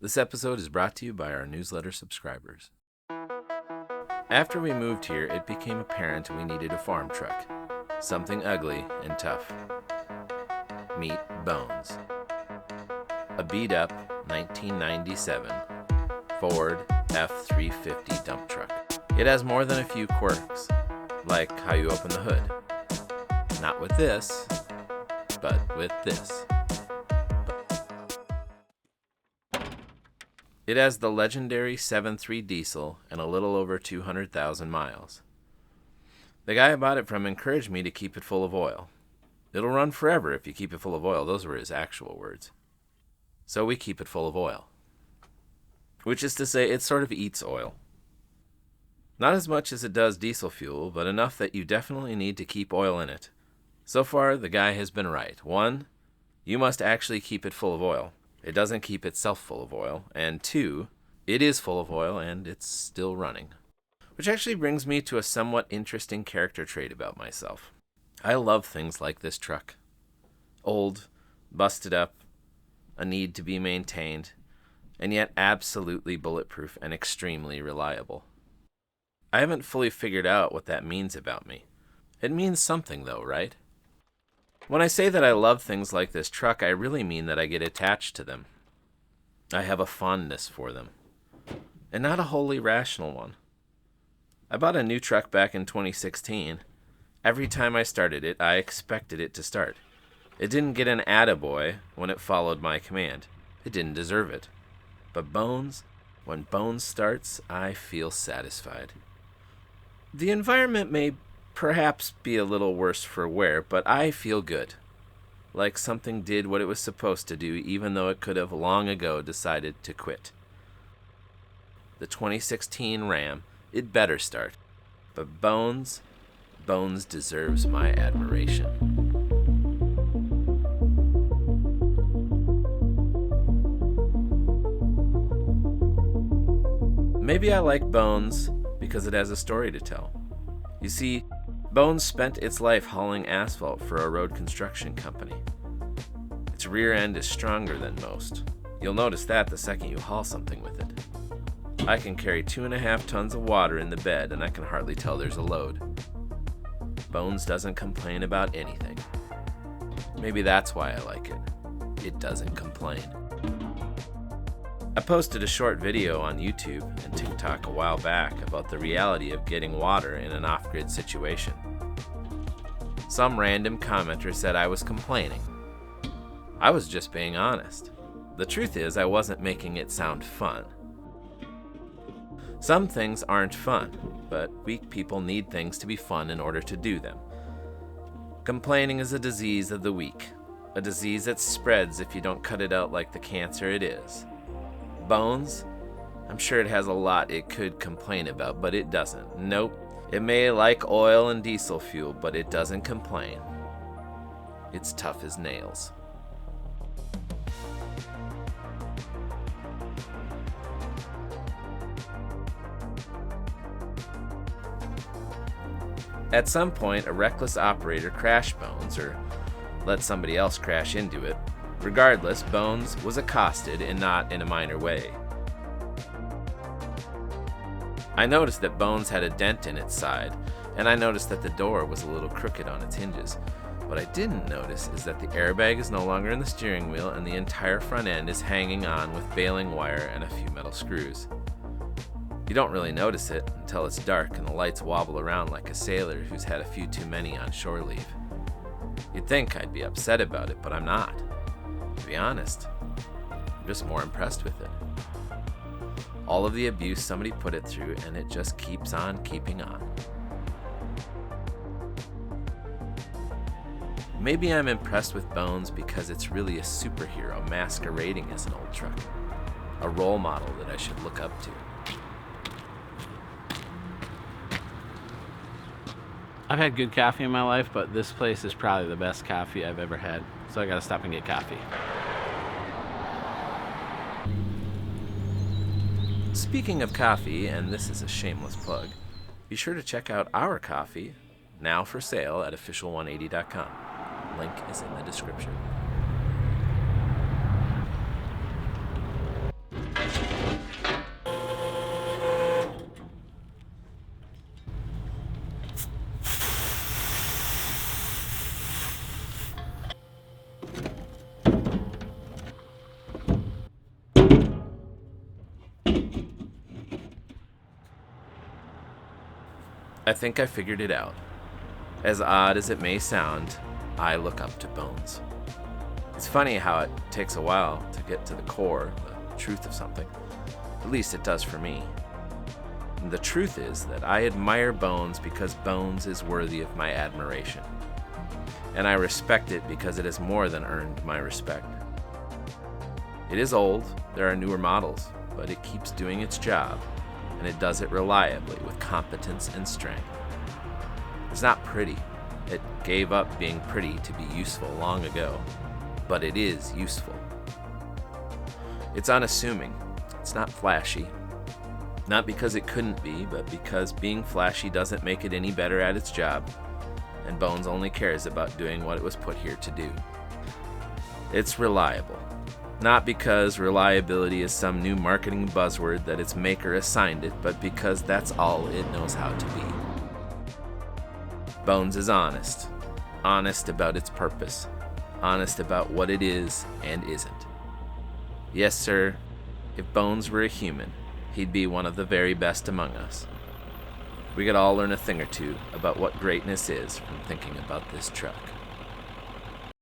This episode is brought to you by our newsletter subscribers. After we moved here, it became apparent we needed a farm truck. Something ugly and tough. Meet Bones. A beat-up 1997 Ford F-350 dump truck. It has more than a few quirks, like how you open the hood. Not with this, but with this. It has the legendary 7.3 diesel and a little over 200,000 miles. The guy I bought it from encouraged me to keep it full of oil. It'll run forever if you keep it full of oil. Those were his actual words. So we keep it full of oil. Which is to say, it sort of eats oil. Not as much as it does diesel fuel, but enough that you definitely need to keep oil in it. So far, the guy has been right. 1, you must actually keep it full of oil. It doesn't keep itself full of oil. And 2, it is full of oil and it's still running. Which actually brings me to a somewhat interesting character trait about myself. I love things like this truck. Old, busted up, a need to be maintained, and yet absolutely bulletproof and extremely reliable. I haven't fully figured out what that means about me. It means something though, right? When I say that I love things like this truck, I really mean that I get attached to them. I have a fondness for them. And not a wholly rational one. I bought a new truck back in 2016. Every time I started it, I expected it to start. It didn't get an attaboy when it followed my command. It didn't deserve it. But Bones, when Bones starts, I feel satisfied. The environment may perhaps be a little worse for wear, but I feel good. Like something did what it was supposed to do, even though it could have long ago decided to quit. The 2016 Ram, it better start. But Bones deserves my admiration. Maybe I like Bones because it has a story to tell. You see, Bones spent its life hauling asphalt for a road construction company. Its rear end is stronger than most. You'll notice that the second you haul something with it. I can carry 2.5 tons of water in the bed and I can hardly tell there's a load. Bones doesn't complain about anything. Maybe that's why I like it. It doesn't complain. I posted a short video on YouTube and TikTok a while back about the reality of getting water in an off-grid situation. Some random commenter said I was complaining. I was just being honest. The truth is, I wasn't making it sound fun. Some things aren't fun, but weak people need things to be fun in order to do them. Complaining is a disease of the weak, a disease that spreads if you don't cut it out like the cancer it is. Bones? I'm sure it has a lot it could complain about, but it doesn't. Nope. It may like oil and diesel fuel, but it doesn't complain. It's tough as nails. At some point, a reckless operator crashed Bones, or let somebody else crash into it. Regardless, Bones was accosted, and not in a minor way. I noticed that Bones had a dent in its side, and I noticed that the door was a little crooked on its hinges. What I didn't notice is that the airbag is no longer in the steering wheel, and the entire front end is hanging on with baling wire and a few metal screws. You don't really notice it until it's dark and the lights wobble around like a sailor who's had a few too many on shore leave. You'd think I'd be upset about it, but I'm not. To be honest, I'm just more impressed with it. All of the abuse somebody put it through, and it just keeps on keeping on. Maybe I'm impressed with Bones because it's really a superhero masquerading as an old truck. A role model that I should look up to. I've had good coffee in my life, but this place is probably the best coffee I've ever had. So I gotta stop and get coffee. Speaking of coffee, and this is a shameless plug, be sure to check out our coffee, now for sale at official180.com. Link is in the description. I think I figured it out. As odd as it may sound, I look up to Bones. It's funny how it takes a while to get to the core, the truth of something. At least it does for me. And the truth is that I admire Bones because Bones is worthy of my admiration. And I respect it because it has more than earned my respect. It is old, there are newer models, but it keeps doing its job, and it does it reliably with competence and strength. It's not pretty. It gave up being pretty to be useful long ago, but it is useful. It's unassuming. It's not flashy. Not because it couldn't be, but because being flashy doesn't make it any better at its job, and Bones only cares about doing what it was put here to do. It's reliable. Not because reliability is some new marketing buzzword that its maker assigned it, but because that's all it knows how to be. Bones is honest. Honest about its purpose. Honest about what it is and isn't. Yes, sir, if Bones were a human, he'd be one of the very best among us. We could all learn a thing or two about what greatness is from thinking about this truck.